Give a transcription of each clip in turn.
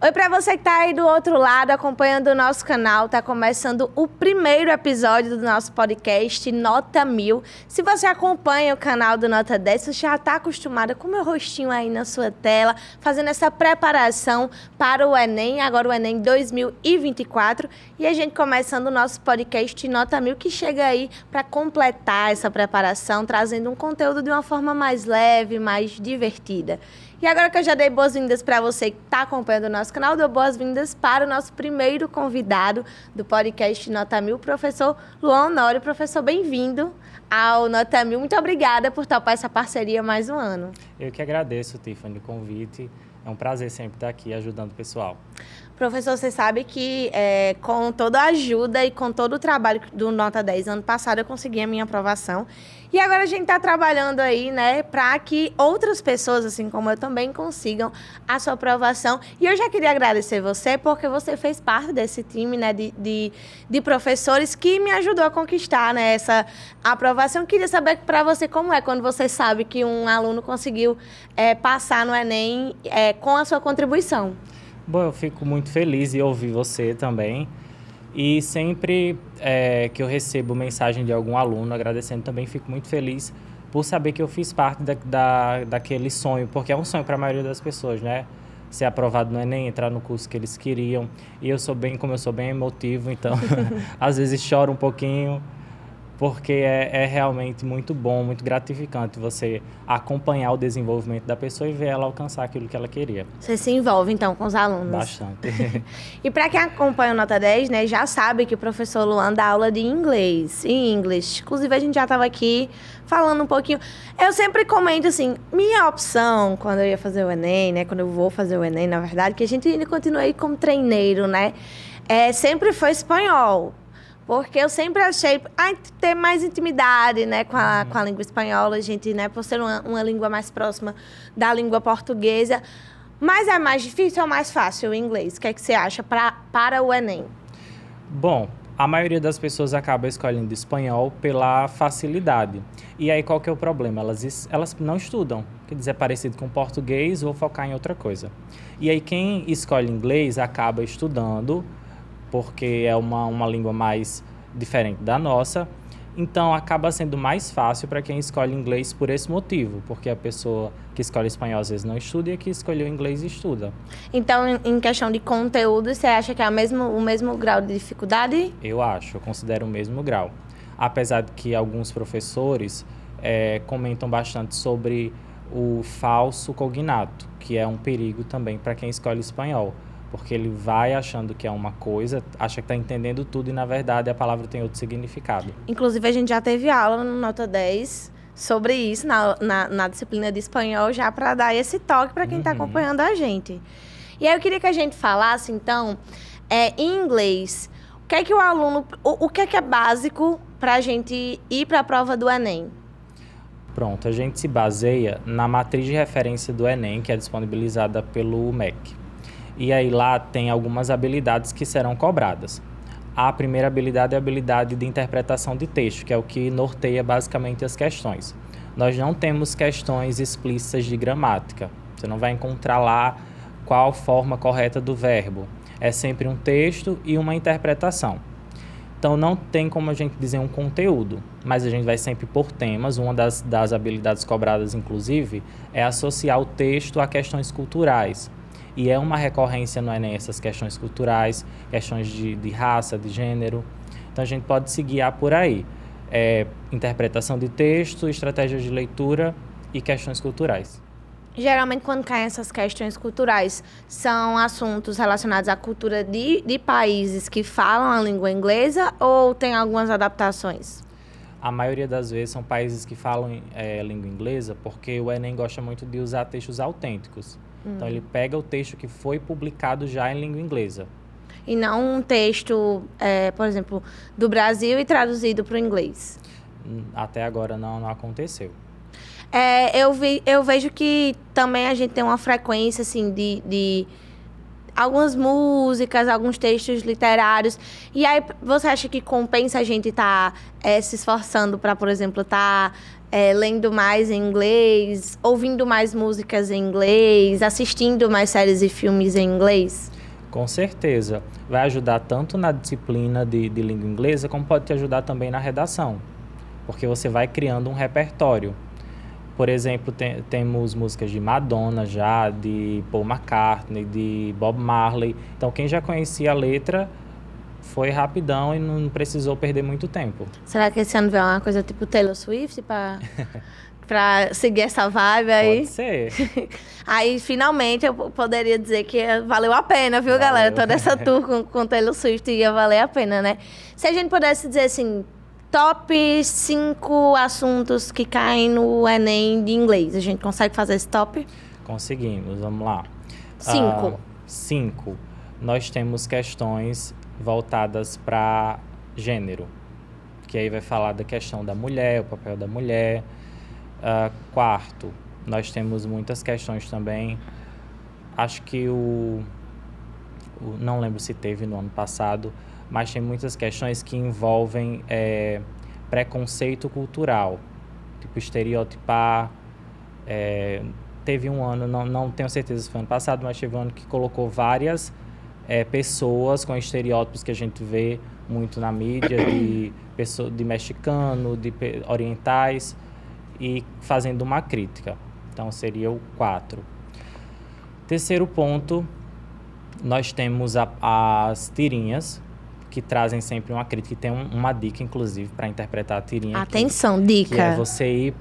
Oi, para você que tá aí do outro lado acompanhando o nosso canal, tá começando o primeiro episódio do nosso podcast Nota 1000. Se você acompanha o canal do Nota 10, você já tá acostumada com o meu rostinho aí na sua tela, fazendo essa preparação para o Enem, agora o Enem 2024. E a gente começando o nosso podcast Nota 1000, que chega aí para completar essa preparação, trazendo um conteúdo de uma forma mais leve, mais divertida. E agora que eu já dei boas-vindas para você que está acompanhando o nosso canal, dou boas-vindas para o nosso primeiro convidado do podcast Nota 1000, o professor Luan Honório. Professor, bem-vindo ao Nota 1000. Muito obrigada por topar essa parceria mais um ano. Eu que agradeço, Tiffany, o convite. É um prazer sempre estar aqui ajudando o pessoal. Professor, você sabe que com toda a ajuda e com todo o trabalho do Nota 10, ano passado eu consegui a minha aprovação. E agora a gente está trabalhando aí, né, para que outras pessoas, assim como eu, também consigam a sua aprovação. E eu já queria agradecer você, porque você fez parte desse time, né, de professores que me ajudou a conquistar, né, essa aprovação. Queria saber para você como é quando você sabe que um aluno conseguiu passar no Enem com a sua contribuição. Bom, eu fico muito feliz em ouvir você também. E sempre que eu recebo mensagem de algum aluno agradecendo também, fico muito feliz por saber que eu fiz parte daquele sonho, porque é um sonho para a maioria das pessoas, né? Ser aprovado no Enem, entrar no curso que eles queriam. E eu sou bem, como eu sou bem emotivo, então às vezes choro um pouquinho, porque é realmente muito bom, muito gratificante você acompanhar o desenvolvimento da pessoa e ver ela alcançar aquilo que ela queria. Você se envolve, então, com os alunos? Bastante. E para quem acompanha o Nota 10, né, já sabe que o professor Luan dá aula de inglês, em inglês. Inclusive, a gente já estava aqui falando um pouquinho. Eu sempre comento assim, minha opção, quando eu ia fazer o Enem, né, quando eu vou fazer o Enem, na verdade, que a gente ainda continua aí como treineiro, né, sempre foi espanhol. Porque eu sempre achei ter mais intimidade, né, com a língua espanhola, a gente, né, por ser uma língua mais próxima da língua portuguesa. Mas é mais difícil ou mais fácil o inglês? O que é que você acha para o Enem? Bom, a maioria das pessoas acaba escolhendo espanhol pela facilidade. E aí qual que é o problema? Elas não estudam. Quer dizer, é parecido com português, vou focar em outra coisa. E aí quem escolhe inglês acaba estudando, porque é uma língua mais diferente da nossa. Então, acaba sendo mais fácil para quem escolhe inglês por esse motivo, porque a pessoa que escolhe espanhol às vezes não estuda e a que escolheu inglês estuda. Então, em questão de conteúdo, você acha que é o mesmo grau de dificuldade? Eu considero o mesmo grau. Apesar de que alguns professores comentam bastante sobre o falso cognato, que é um perigo também para quem escolhe espanhol. Porque ele vai achando que é uma coisa, acha que está entendendo tudo e, na verdade, a palavra tem outro significado. Inclusive, a gente já teve aula no Nota 10 sobre isso, na disciplina de espanhol, já para dar esse toque para quem está acompanhando a gente. E aí eu queria que a gente falasse, então, em inglês, o que é que o aluno, o que é básico para a gente ir para a prova do Enem? Pronto, a gente se baseia na matriz de referência do Enem, que é disponibilizada pelo MEC. E aí lá tem algumas habilidades que serão cobradas. A primeira habilidade é a habilidade de interpretação de texto, que é o que norteia basicamente as questões. Nós não temos questões explícitas de gramática. Você não vai encontrar lá qual forma correta do verbo. É sempre um texto e uma interpretação. Então não tem como a gente dizer um conteúdo, mas a gente vai sempre por temas. Uma das habilidades cobradas, inclusive, é associar o texto a questões culturais. E é uma recorrência no Enem essas questões culturais, questões de raça, de gênero. Então, a gente pode se guiar por aí. Interpretação de texto, estratégias de leitura e questões culturais. Geralmente, quando caem essas questões culturais, são assuntos relacionados à cultura de países que falam a língua inglesa ou tem algumas adaptações? A maioria das vezes são países que falam língua inglesa, porque o Enem gosta muito de usar textos autênticos. Então, ele pega o texto que foi publicado já em língua inglesa. E não um texto, por exemplo, do Brasil e traduzido para o inglês? Até agora não aconteceu. Eu vejo que também a gente tem uma frequência, assim, algumas músicas, alguns textos literários. E aí, você acha que compensa a gente estar se esforçando para, por exemplo, estar lendo mais em inglês, ouvindo mais músicas em inglês, assistindo mais séries e filmes em inglês? Com certeza. Vai ajudar tanto na disciplina de língua inglesa, como pode te ajudar também na redação. Porque você vai criando um repertório. Por exemplo, temos músicas de Madonna já, de Paul McCartney, de Bob Marley. Então, quem já conhecia a letra foi rapidão e não precisou perder muito tempo. Será que esse ano vem uma coisa tipo Taylor Swift para seguir essa vibe aí? Pode ser. Aí, finalmente, eu poderia dizer que valeu a pena, viu, galera? Toda essa tour com Taylor Swift ia valer a pena, né? Se a gente pudesse dizer assim, top 5 assuntos que caem no Enem de inglês, a gente consegue fazer esse top? Conseguimos, vamos lá. 5. 5. Nós temos questões voltadas para gênero, que aí vai falar da questão da mulher, o papel da mulher. 4, nós temos muitas questões também. Acho que não lembro se teve no ano passado, mas tem muitas questões que envolvem preconceito cultural, tipo estereotipar. Teve um ano, não tenho certeza se foi ano passado, mas teve um ano que colocou várias pessoas com estereótipos que a gente vê muito na mídia, de mexicano, de orientais, e fazendo uma crítica. Então, seria o 4. Terceiro ponto, nós temos as tirinhas, que trazem sempre uma crítica, e tem uma dica, inclusive, para interpretar a tirinha. Atenção, dica! Que é você ir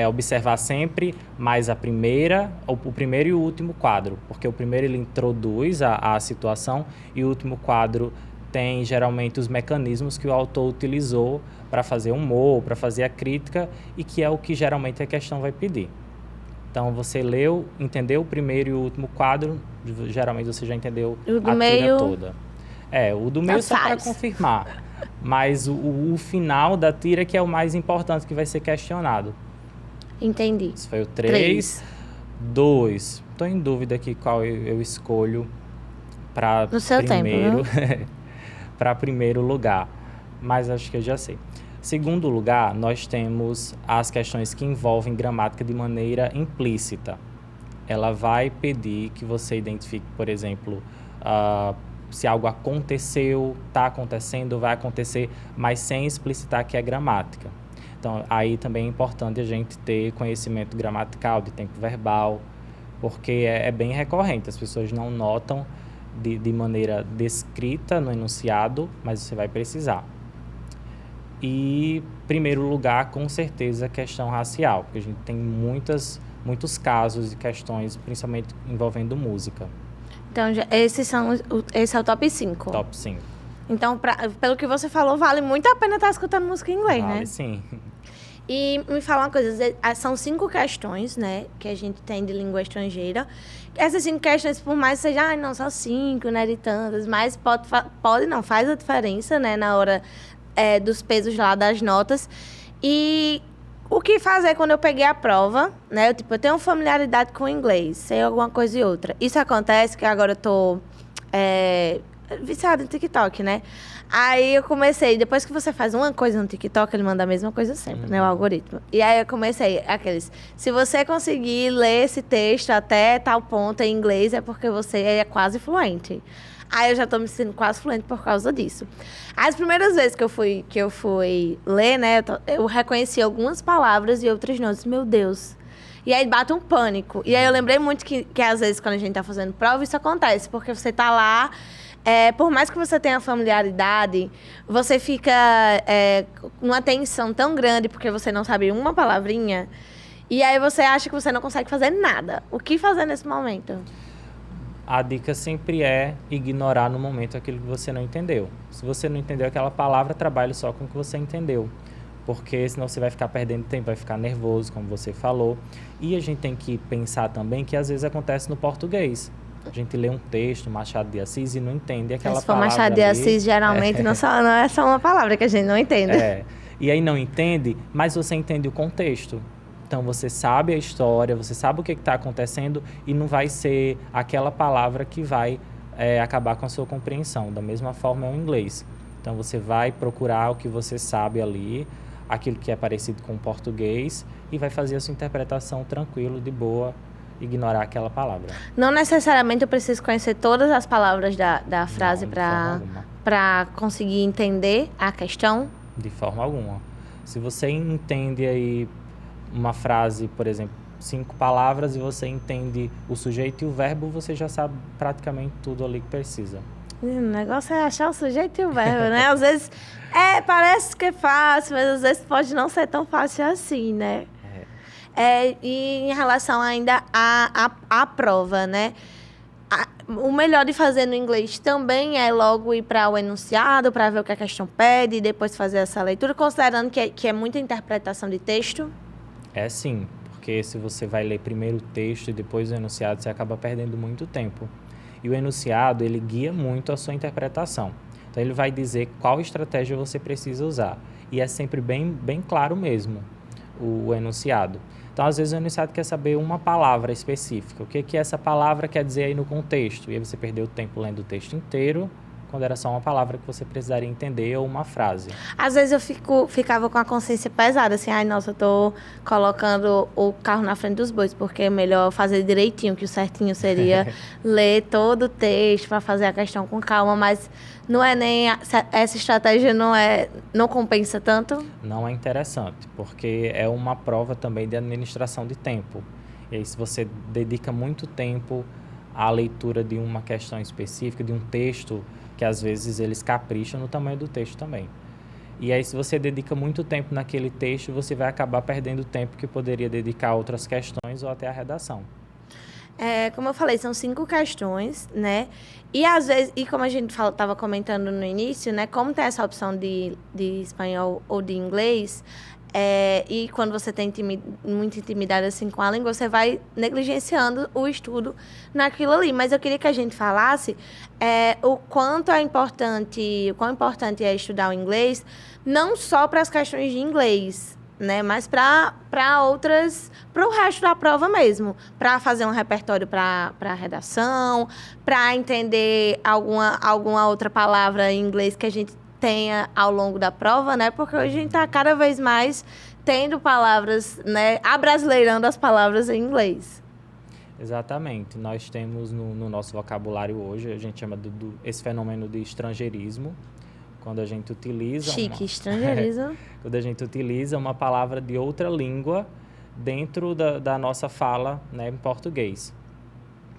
observar sempre mais o primeiro e o último quadro, porque o primeiro ele introduz a situação e o último quadro tem geralmente os mecanismos que o autor utilizou para fazer humor, para fazer a crítica, e que é o que geralmente a questão vai pedir. Então, você entendeu o primeiro e o último quadro, geralmente você já entendeu a tira toda. O do meio só para confirmar, mas o final da tira que é o mais importante, que vai ser questionado. Entendi. Esse foi o 3. 2. Estou em dúvida aqui qual eu escolho para primeiro. No seu tempo, para primeiro lugar, mas acho que eu já sei. Segundo lugar, nós temos as questões que envolvem gramática de maneira implícita. Ela vai pedir que você identifique, por exemplo, se algo aconteceu, está acontecendo, vai acontecer, mas sem explicitar que é gramática. Então, aí também é importante a gente ter conhecimento gramatical, de tempo verbal, porque é bem recorrente, as pessoas não notam de maneira descrita no enunciado, mas você vai precisar. E, em primeiro lugar, com certeza, a questão racial, porque a gente tem muitos casos e questões, principalmente envolvendo música. Então, esse é o top 5. Top 5. Então, pelo que você falou, vale muito a pena estar escutando música em inglês, né? Vale, sim. E me fala uma coisa, são 5 questões, né, que a gente tem de língua estrangeira. Essas 5 questões, por mais que seja, não, só 5, né, de tantas, mas faz a diferença, né, na hora dos pesos lá das notas. E o que fazer quando eu peguei a prova, né, eu tenho familiaridade com o inglês, sei alguma coisa e outra. Isso acontece que agora eu tô viciada em TikTok, né? Aí eu comecei, depois que você faz uma coisa no TikTok, ele manda a mesma coisa sempre, né? O algoritmo. E aí eu comecei se você conseguir ler esse texto até tal ponto em inglês, é porque você é quase fluente. Aí eu já tô me sentindo quase fluente por causa disso. As primeiras vezes que eu fui ler, né? Eu reconheci algumas palavras e outras não. Eu disse, meu Deus. E aí bate um pânico. E aí eu lembrei muito que às vezes, quando a gente tá fazendo prova, isso acontece. Porque você tá lá... por mais que você tenha familiaridade, você fica numa tensão tão grande porque você não sabe uma palavrinha, e aí você acha que você não consegue fazer nada. O que fazer nesse momento? A dica sempre é ignorar no momento aquilo que você não entendeu. Se você não entendeu aquela palavra, trabalhe só com o que você entendeu. Porque senão você vai ficar perdendo tempo, vai ficar nervoso, como você falou. E a gente tem que pensar também que às vezes acontece no português. A gente lê um texto, Machado de Assis, e não entende aquela palavra. Se for Machado de Assis, geralmente não é só uma palavra que a gente não entende. E aí não entende, mas você entende o contexto. Então, você sabe a história, você sabe o que está acontecendo, e não vai ser aquela palavra que vai acabar com a sua compreensão. Da mesma forma é o inglês. Então, você vai procurar o que você sabe ali, aquilo que é parecido com o português, e vai fazer a sua interpretação tranquilo, de boa, ignorar aquela palavra. Não necessariamente eu preciso conhecer todas as palavras da frase para conseguir entender a questão? De forma alguma. Se você entende aí uma frase, por exemplo, 5 palavras, e você entende o sujeito e o verbo, você já sabe praticamente tudo ali que precisa. O negócio é achar o sujeito e o verbo, né? Às vezes, parece que é fácil, mas às vezes pode não ser tão fácil assim, né? E em relação ainda à prova, né? O melhor de fazer no inglês também é logo ir para o enunciado, para ver o que a questão pede, e depois fazer essa leitura, considerando que é muita interpretação de texto? É sim, porque se você vai ler primeiro o texto e depois o enunciado, você acaba perdendo muito tempo. E o enunciado, ele guia muito a sua interpretação. Então, ele vai dizer qual estratégia você precisa usar. E é sempre bem claro mesmo, o enunciado. Então, às vezes, o enunciado quer saber uma palavra específica. O que essa palavra quer dizer aí no contexto? E aí você perdeu o tempo lendo o texto inteiro, quando era só uma palavra que você precisaria entender ou uma frase. Às vezes eu ficava com a consciência pesada, assim, ai, nossa, eu tô colocando o carro na frente dos bois, porque é melhor fazer direitinho, que o certinho seria ler todo o texto para fazer a questão com calma, mas não é nem essa estratégia não compensa tanto? Não é interessante, porque é uma prova também de administração de tempo. E aí, se você dedica muito tempo à leitura de uma questão específica, de um texto, que às vezes eles capricham no tamanho do texto também. E aí, se você dedica muito tempo naquele texto, você vai acabar perdendo tempo que poderia dedicar a outras questões ou até a redação. Como eu falei, são 5 questões, né? E às vezes, e como a gente estava comentando no início, né? Como tem essa opção de espanhol ou de inglês, e quando você tem muita intimidade assim com a língua, você vai negligenciando o estudo naquilo ali. Mas eu queria que a gente falasse o quão importante é estudar o inglês, não só para as questões de inglês, né, mas para o resto da prova mesmo, para fazer um repertório para a redação, para entender alguma outra palavra em inglês que a gente tenha ao longo da prova, né? Porque hoje a gente está cada vez mais tendo palavras, né? Abrasileirando as palavras em inglês. Exatamente. Nós temos no nosso vocabulário hoje, a gente chama esse fenômeno de estrangeirismo, quando a gente utiliza... estrangeirismo. Quando a gente utiliza uma palavra de outra língua dentro da nossa fala, né, em português.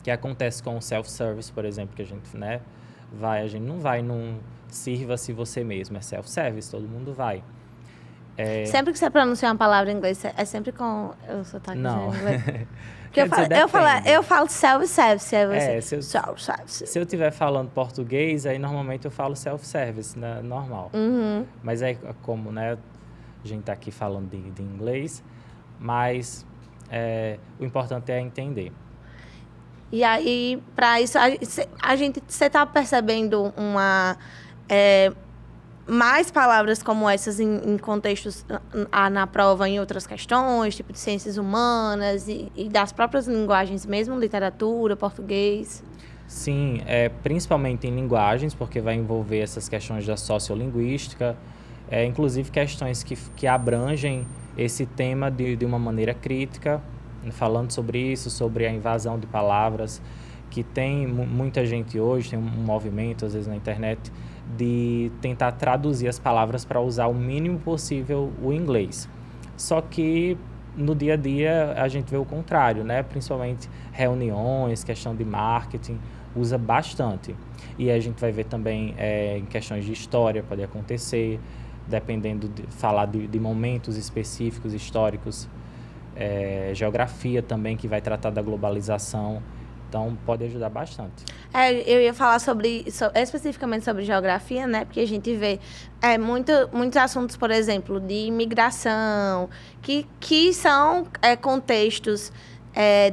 Que acontece com o self-service, por exemplo, que a gente, né, a gente não vai num sirva-se você mesmo, é self-service, todo mundo vai. Sempre que você pronuncia uma palavra em inglês, é sempre com o sotaque de inglês? Porque eu falo self-service, se eu estiver falando português, aí normalmente eu falo self-service, né, normal. Uhum. Mas é como, né, a gente está aqui falando de inglês, mas o importante é entender. E aí, para isso, você está percebendo mais palavras como essas em contextos na prova, em outras questões, tipo de ciências humanas e das próprias linguagens mesmo, literatura, português? Sim, principalmente em linguagens, porque vai envolver essas questões da sociolinguística, inclusive questões que abrangem esse tema de uma maneira crítica, falando sobre isso, sobre a invasão de palavras, que tem muita gente hoje, tem um movimento, às vezes, na internet, de tentar traduzir as palavras para usar o mínimo possível o inglês. Só que, no dia a dia, a gente vê o contrário, né? Principalmente reuniões, questão de marketing, usa bastante. E a gente vai ver também em questões de história, pode acontecer, dependendo de falar de momentos específicos, históricos, geografia também, que vai tratar da globalização. Então, pode ajudar bastante. Eu ia falar especificamente sobre geografia, né? Porque a gente vê muitos assuntos, por exemplo, de imigração, que são contextos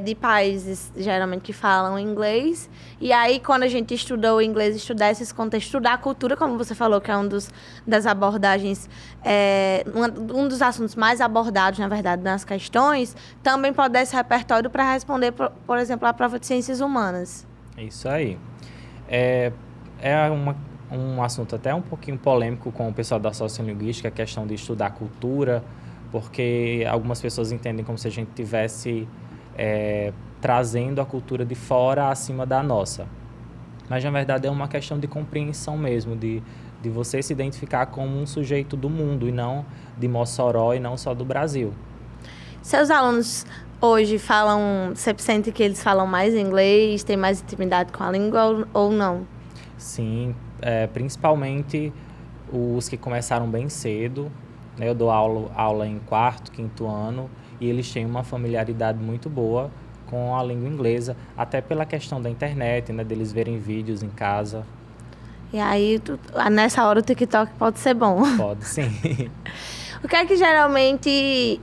de países, geralmente, que falam inglês. E aí, quando a gente estuda o inglês, estudar esses contextos, estudar a cultura, como você falou, que é das abordagens, um dos assuntos mais abordados, na verdade, nas questões, também pode dar esse repertório para responder, por exemplo, a prova de ciências humanas. Isso aí. É, um assunto até um pouquinho polêmico com o pessoal da sociolinguística, a questão de estudar cultura, porque algumas pessoas entendem como se a gente tivesse trazendo a cultura de fora acima da nossa. Mas, na verdade, é uma questão de compreensão mesmo, de você se identificar como um sujeito do mundo e não de Mossoró e não só do Brasil. Seus alunos hoje falam, você sente que eles falam mais inglês, têm mais intimidade com a língua ou não? Sim, principalmente os que começaram bem cedo, né? Eu dou aula em 4º, 5º ano e eles têm uma familiaridade muito boa com a língua inglesa, até pela questão da internet, né? Deles verem vídeos em casa. E aí, nessa hora o TikTok pode ser bom. Pode, sim. O que é que geralmente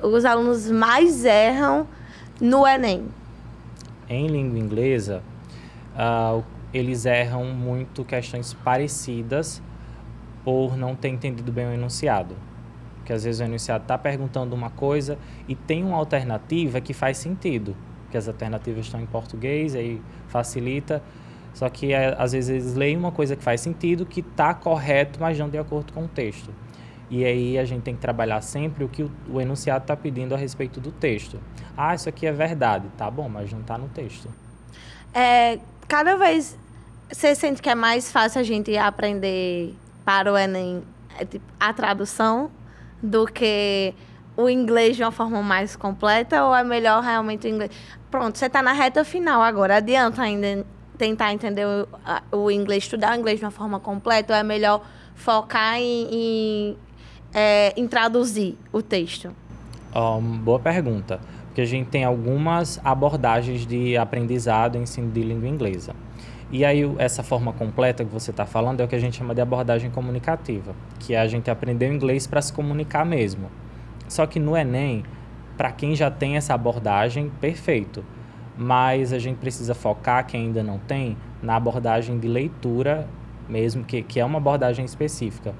os alunos mais erram no Enem? Em língua inglesa, eles erram muito questões parecidas por não ter entendido bem o enunciado. Porque às vezes o enunciado está perguntando uma coisa e tem uma alternativa que faz sentido, porque as alternativas estão em português, aí facilita. Só que às vezes eles leem uma coisa que faz sentido, que está correto, mas não de acordo com o texto. E aí a gente tem que trabalhar sempre o que o enunciado está pedindo a respeito do texto. Ah, isso aqui é verdade. Tá bom, mas não está no texto. Cada vez você sente que é mais fácil a gente aprender para o Enem a tradução do que o inglês de uma forma mais completa, ou é melhor realmente o inglês? Pronto, você está na reta final agora. Adianta ainda tentar entender o inglês, estudar o inglês de uma forma completa, ou é melhor focar em traduzir o texto? Boa pergunta, porque a gente tem algumas abordagens de aprendizado e ensino de língua inglesa. E aí, essa forma completa que você está falando é o que a gente chama de abordagem comunicativa, que é a gente aprender o inglês para se comunicar mesmo. Só que no Enem, para quem já tem essa abordagem, perfeito. Mas a gente precisa focar, quem ainda não tem, na abordagem de leitura mesmo, que é uma abordagem específica,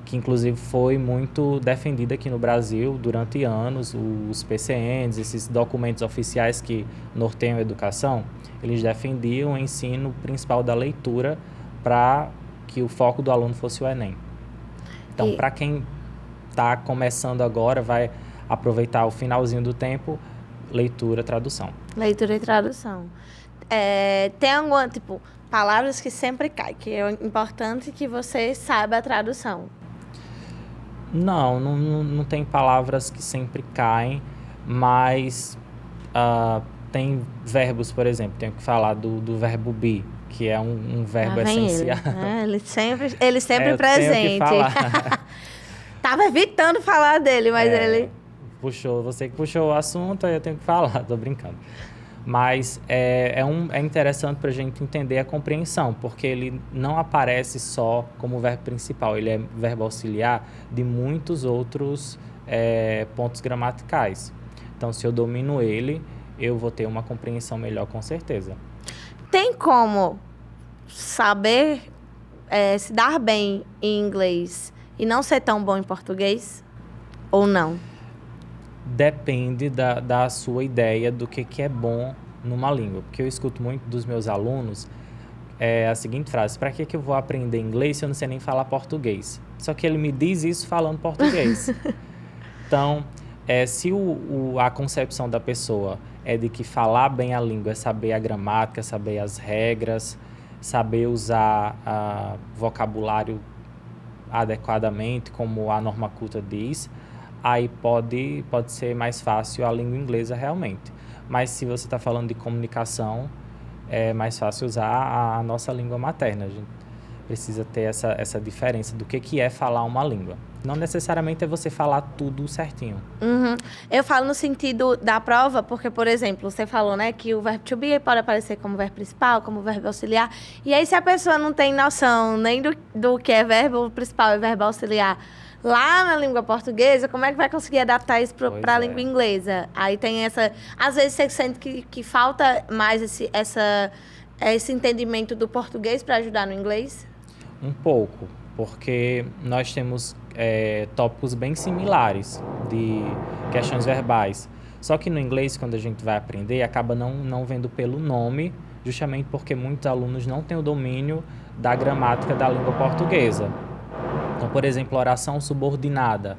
que inclusive foi muito defendida aqui no Brasil durante anos. Os PCNs, esses documentos oficiais que norteiam a educação, eles defendiam o ensino principal da leitura para que o foco do aluno fosse o Enem. Então, para quem está começando agora, vai aproveitar o finalzinho do tempo, leitura, tradução. Leitura e tradução. Tem alguma, palavras que sempre caem, que é importante que você saiba a tradução? Não tem palavras que sempre caem, mas tem verbos, por exemplo, tenho que falar do verbo be, que é um verbo essencial. Ele sempre presente. Tava evitando falar dele, mas ele... Você que puxou o assunto, aí eu tenho que falar, tô brincando. Mas é interessante para a gente entender a compreensão, porque ele não aparece só como verbo principal, ele é verbo auxiliar de muitos outros pontos gramaticais. Então, se eu domino ele, eu vou ter uma compreensão melhor, com certeza. Tem como saber se dar bem em inglês e não ser tão bom em português? Ou não? Depende da sua ideia do que é bom numa língua. Porque eu escuto muito dos meus alunos a seguinte frase: para que eu vou aprender inglês se eu não sei nem falar português? Só que ele me diz isso falando português. Então, se a concepção da pessoa é de que falar bem a língua é saber a gramática, saber as regras, saber usar vocabulário adequadamente, como a norma culta diz, aí pode ser mais fácil a língua inglesa realmente. Mas se você está falando de comunicação, é mais fácil usar a nossa língua materna. A gente precisa ter essa diferença do que é falar uma língua. Não necessariamente é você falar tudo certinho. Uhum. Eu falo no sentido da prova, porque, por exemplo, você falou, né, que o verbo to be pode aparecer como verbo principal, como verbo auxiliar. E aí, se a pessoa não tem noção nem do que é verbo principal e verbo auxiliar lá na língua portuguesa, como é que vai conseguir adaptar isso para a língua inglesa? Aí tem essa... Às vezes você sente que falta mais esse entendimento do português para ajudar no inglês? Um pouco, porque nós temos tópicos bem similares de questões verbais. Só que no inglês, quando a gente vai aprender, acaba não vendo pelo nome, justamente porque muitos alunos não têm o domínio da gramática da língua portuguesa. Então, por exemplo, oração subordinada,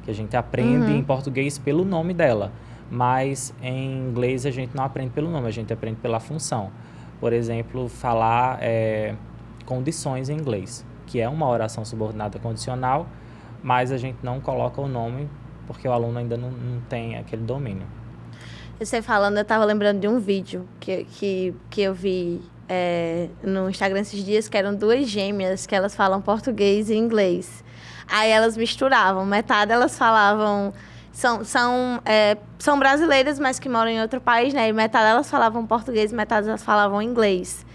que a gente aprende em português pelo nome dela, mas em inglês a gente não aprende pelo nome, a gente aprende pela função. Por exemplo, falar condições em inglês, que é uma oração subordinada condicional, mas a gente não coloca o nome porque o aluno ainda não tem aquele domínio. Você falando, eu estava lembrando de um vídeo que eu vi no Instagram esses dias, que eram duas gêmeas que elas falam português e inglês. Aí elas misturavam, metade elas falavam... São brasileiras, mas que moram em outro país, né? E metade elas falavam português, metade elas falavam inglês.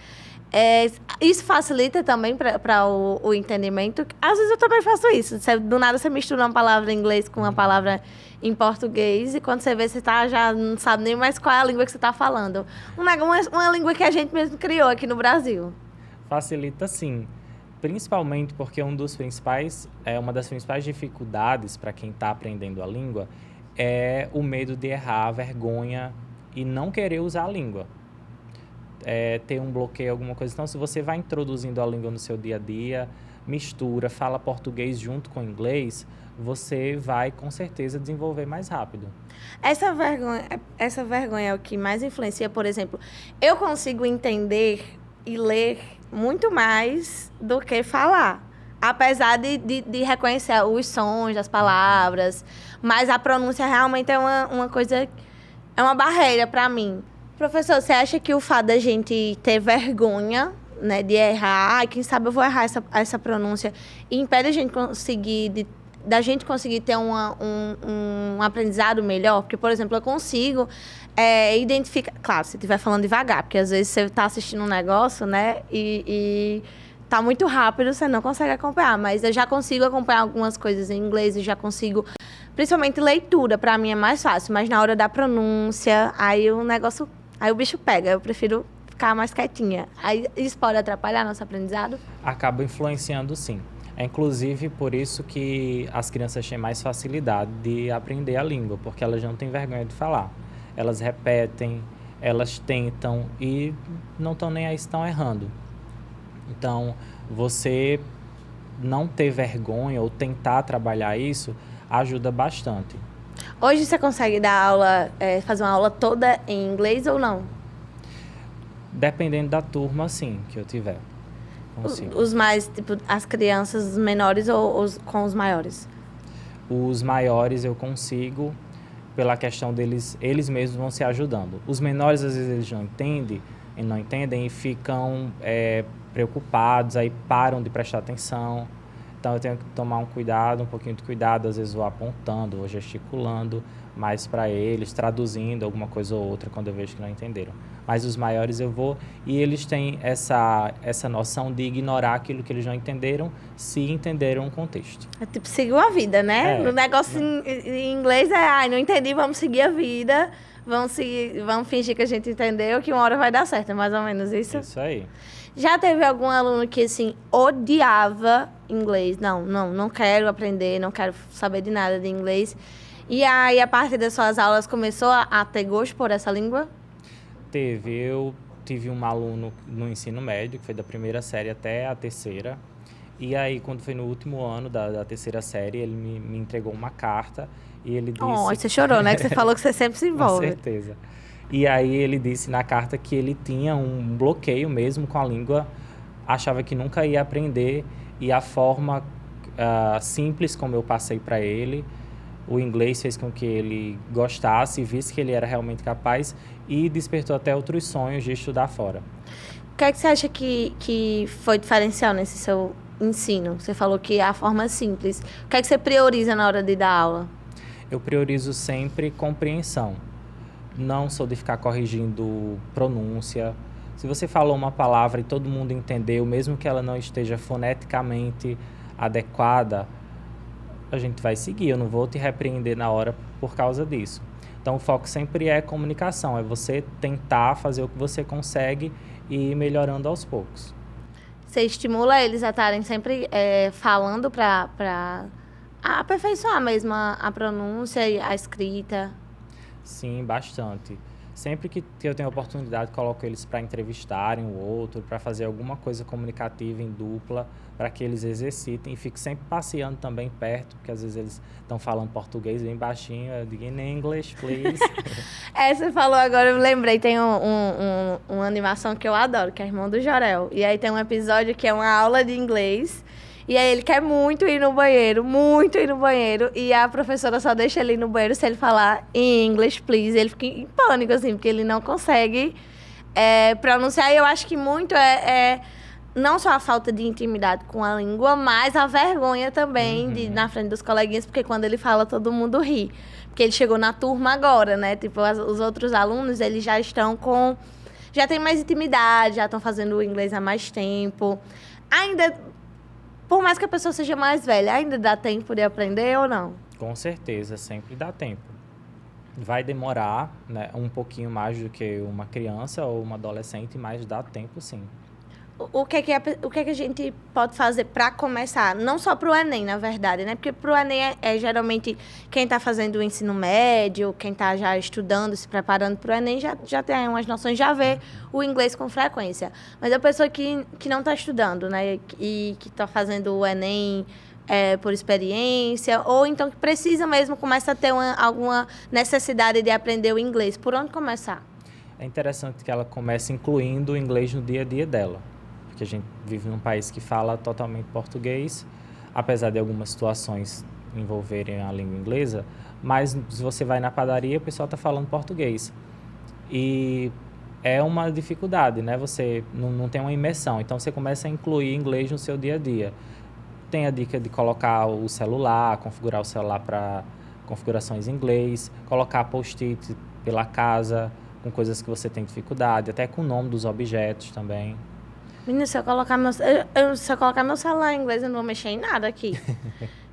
Isso facilita também para o entendimento. Às vezes eu também faço isso. Do nada você mistura uma palavra em inglês com uma palavra em português e quando você vê, você já não sabe nem mais qual é a língua que você está falando. Uma língua que a gente mesmo criou aqui no Brasil. Facilita sim. Principalmente porque uma das principais dificuldades para quem está aprendendo a língua é o medo de errar, a vergonha e não querer usar a língua. Ter um bloqueio, alguma coisa. Então, se você vai introduzindo a língua no seu dia a dia, mistura, fala português junto com inglês, você vai, com certeza, desenvolver mais rápido. Essa vergonha é o que mais influencia. Por exemplo, eu consigo entender e ler muito mais do que falar. Apesar de reconhecer os sons das palavras, mas a pronúncia realmente é uma coisa, é uma barreira para mim. Professor, você acha que o fato da gente ter vergonha, né, de errar, quem sabe eu vou errar essa pronúncia, e impede a gente da gente conseguir ter um aprendizado melhor? Porque, por exemplo, eu consigo identificar... Claro, se você estiver falando devagar, porque às vezes você está assistindo um negócio, né, e tá muito rápido, você não consegue acompanhar. Mas eu já consigo acompanhar algumas coisas em inglês, eu já consigo... Principalmente leitura, para mim é mais fácil. Mas na hora da pronúncia, aí o bicho pega. Eu prefiro ficar mais quietinha. Aí isso pode atrapalhar nosso aprendizado? Acaba influenciando, sim. É inclusive por isso que as crianças têm mais facilidade de aprender a língua, porque elas não têm vergonha de falar. Elas repetem, elas tentam e não estão nem aí se estão errando. Então, você não ter vergonha ou tentar trabalhar isso ajuda bastante. Hoje você consegue dar aula, fazer uma aula toda em inglês ou não? Dependendo da turma, sim, que eu tiver. Consigo. Os mais, tipo, as crianças os menores ou com os maiores? Os maiores eu consigo, pela questão deles, eles mesmos vão se ajudando. Os menores, às vezes, eles não entendem e ficam preocupados, aí param de prestar atenção. Então, eu tenho que tomar um pouquinho de cuidado, às vezes vou apontando, vou gesticulando mais para eles, traduzindo alguma coisa ou outra quando eu vejo que não entenderam. Mas os maiores eu vou, e eles têm essa noção de ignorar aquilo que eles não entenderam, se entenderam o contexto. É tipo, seguir a vida, né? No negócio em inglês não entendi, vamos seguir a vida, vamos fingir que a gente entendeu, que uma hora vai dar certo, é mais ou menos isso? Isso aí. Já teve algum aluno que, assim, odiava inglês? Não quero aprender, não quero saber de nada de inglês. E aí, a partir das suas aulas, começou a ter gosto por essa língua? Eu tive um aluno no ensino médio, que foi da primeira série até a terceira. E aí, quando foi no último ano da terceira série, ele me entregou uma carta e ele disse... Você chorou, né? Que você falou que você sempre se envolve. Com certeza. E aí ele disse na carta que ele tinha um bloqueio mesmo com a língua, achava que nunca ia aprender, e a forma simples como eu passei para ele, o inglês fez com que ele gostasse, visse que ele era realmente capaz e despertou até outros sonhos de estudar fora. O que é que você acha que foi diferencial nesse seu ensino? Você falou que é a forma simples. O que é que você prioriza na hora de dar aula? Eu priorizo sempre compreensão. Não sou de ficar corrigindo pronúncia. Se você falou uma palavra e todo mundo entendeu, mesmo que ela não esteja foneticamente adequada, a gente vai seguir. Eu não vou te repreender na hora por causa disso. Então, o foco sempre é comunicação. É você tentar fazer o que você consegue e ir melhorando aos poucos. Você estimula eles a estarem sempre falando para aperfeiçoar mesmo a pronúncia e a escrita? Sim, bastante. Sempre que eu tenho oportunidade, coloco eles para entrevistarem o outro, para fazer alguma coisa comunicativa em dupla, para que eles exercitem. E fico sempre passeando também perto, porque às vezes eles estão falando português bem baixinho. Eu digo, in English, please. Você falou agora, eu lembrei, tem uma animação que eu adoro, que é Irmão do Jorel. E aí tem um episódio que é uma aula de inglês. E aí ele quer muito ir no banheiro, e a professora só deixa ele ir no banheiro se ele falar em English, please. Ele fica em pânico, assim, porque ele não consegue pronunciar. E eu acho que muito não só a falta de intimidade com a língua, mas a vergonha também de ir na frente dos coleguinhas, porque quando ele fala, todo mundo ri. Porque ele chegou na turma agora, né? Tipo, os outros alunos, eles já estão já tem mais intimidade, já estão fazendo o inglês há mais tempo. Por mais que a pessoa seja mais velha, ainda dá tempo de aprender ou não? Com certeza, sempre dá tempo. Vai demorar, né, um pouquinho mais do que uma criança ou uma adolescente, mas dá tempo sim. O que é que a gente pode fazer para começar? Não só para o Enem, na verdade, né? Porque para o Enem é geralmente quem está fazendo o ensino médio, quem está já estudando, se preparando para o Enem, já tem umas noções, já vê o inglês com frequência. Mas a pessoa que não está estudando, né? E que está fazendo o Enem por experiência, ou então que precisa mesmo, começa a ter alguma necessidade de aprender o inglês. Por onde começar? É interessante que ela comece incluindo o inglês no dia a dia dela. Porque a gente vive num país que fala totalmente português, apesar de algumas situações envolverem a língua inglesa, mas se você vai na padaria, o pessoal está falando português. E é uma dificuldade, né? Você não tem uma imersão, então você começa a incluir inglês no seu dia a dia. Tem a dica de colocar o celular, configurar o celular para configurações em inglês, colocar post-it pela casa, com coisas que você tem dificuldade, até com o nome dos objetos também. Menina, se eu colocar meu celular em inglês, eu não vou mexer em nada aqui.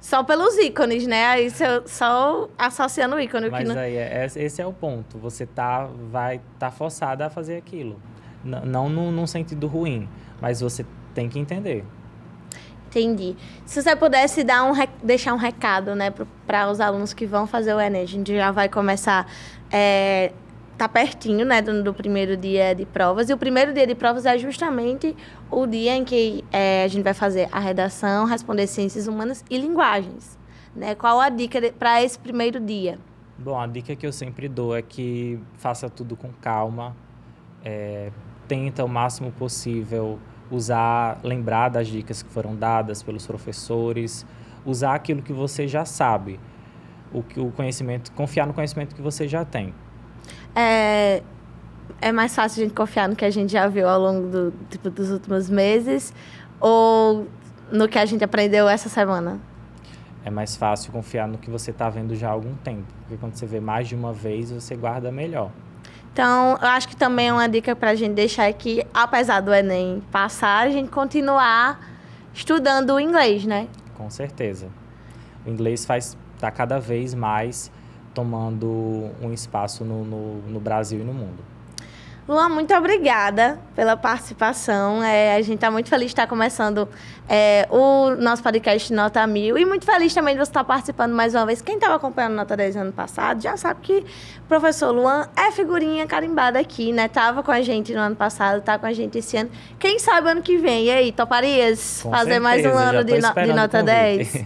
Só pelos ícones, né? Aí só associando o ícone. Mas aí, esse é o ponto. Você vai estar forçada a fazer aquilo. Não num sentido ruim, mas você tem que entender. Entendi. Se você pudesse deixar um recado, né, para os alunos que vão fazer o Enem, a gente já vai começar... Tá pertinho, né, do primeiro dia de provas. E o primeiro dia de provas é justamente o dia em que a gente vai fazer a redação, responder ciências humanas e linguagens, né? Qual a dica para esse primeiro dia? Bom, a dica que eu sempre dou é que faça tudo com calma. Tenta o máximo possível lembrar das dicas que foram dadas pelos professores, usar aquilo que você já sabe, o conhecimento, confiar no conhecimento que você já tem. É mais fácil a gente confiar no que a gente já viu ao longo dos últimos meses ou no que a gente aprendeu essa semana? É mais fácil confiar no que você está vendo já há algum tempo, porque quando você vê mais de uma vez, você guarda melhor. Então, eu acho que também é uma dica para a gente deixar aqui, apesar do Enem passar, a gente continuar estudando o inglês, né? Com certeza. O inglês está cada vez mais tomando um espaço no Brasil e no mundo. Luan, muito obrigada pela participação. A gente está muito feliz de estar começando o nosso podcast Nota 1000 e muito feliz também de você estar participando mais uma vez. Quem estava acompanhando Nota 10 ano passado já sabe que o professor Luan é figurinha carimbada aqui, né? Estava com a gente no ano passado, está com a gente esse ano. Quem sabe ano que vem? E aí, toparias fazer mais um ano de Nota 10?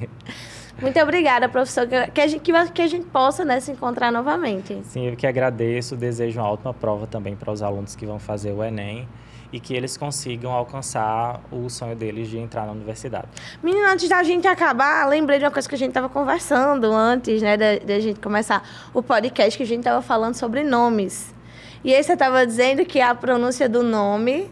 Muito obrigada, professor, que a gente possa, né, se encontrar novamente. Sim, eu que agradeço, desejo uma ótima prova também para os alunos que vão fazer o Enem e que eles consigam alcançar o sonho deles de entrar na universidade. Menina, antes da gente acabar, lembrei de uma coisa que a gente estava conversando antes, né, da gente começar o podcast, que a gente estava falando sobre nomes. E aí você estava dizendo que a pronúncia do nome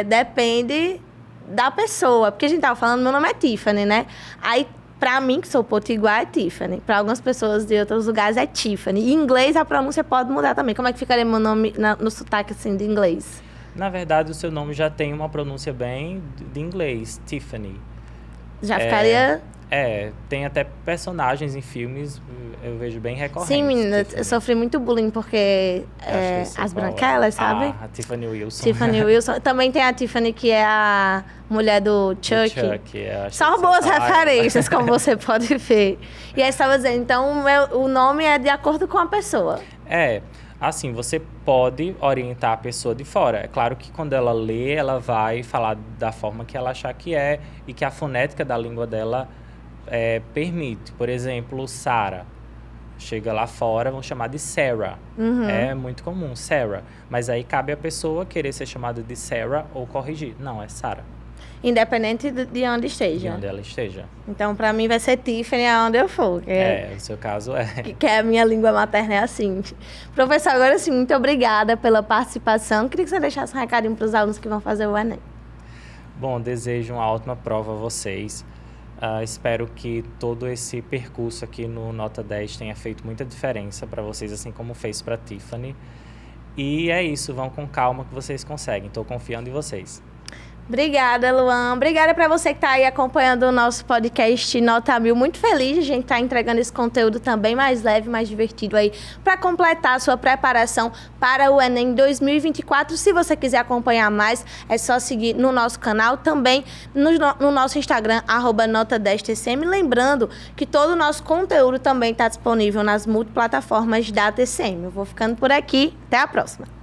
depende da pessoa, porque a gente estava falando, meu nome é Tiffany, né? Aí, para mim, que sou potiguar, é Tiffany. Para algumas pessoas de outros lugares é Tiffany. Em inglês, a pronúncia pode mudar também. Como é que ficaria meu nome no sotaque, assim, de inglês? Na verdade, o seu nome já tem uma pronúncia bem de inglês, Tiffany. Já ficaria... tem até personagens em filmes, eu vejo bem recorrentes. Sim, menina, Tiffany. eu sofri muito bullying porque as branquelas, sabe? A Tiffany Wilson. Tiffany Wilson. Também tem a Tiffany, que é a mulher do Chuck. Só boas referências, como você pode ver. E aí você estava dizendo, então o nome é de acordo com a pessoa. Assim, você pode orientar a pessoa de fora. É claro que quando ela lê, ela vai falar da forma que ela achar que é e que a fonética da língua dela permite. Por exemplo, Sarah. Chega lá fora, vão chamar de Sarah. É muito comum, Sarah. Mas aí cabe a pessoa querer ser chamada de Sarah ou corrigir. Não, é Sarah. Independente de onde esteja. De onde ela esteja. Então, para mim, vai ser Tiffany aonde eu for. No seu caso é. Que a minha língua materna é assim. Professor, agora sim, muito obrigada pela participação. Queria que você deixasse um recadinho para os alunos que vão fazer o Enem. Bom, desejo uma ótima prova a vocês. Espero que todo esse percurso aqui no Nota 10 tenha feito muita diferença para vocês, assim como fez para Tiffany. E é isso, vão com calma que vocês conseguem. Estou confiando em vocês. Obrigada, Luan. Obrigada para você que está aí acompanhando o nosso podcast Nota 1000. Muito feliz de a gente estar entregando esse conteúdo também mais leve, mais divertido aí, para completar a sua preparação para o Enem 2024. Se você quiser acompanhar mais, é só seguir no nosso canal, também no nosso Instagram, @Nota10TCM. Lembrando que todo o nosso conteúdo também está disponível nas multiplataformas da TCM. Eu vou ficando por aqui. Até a próxima.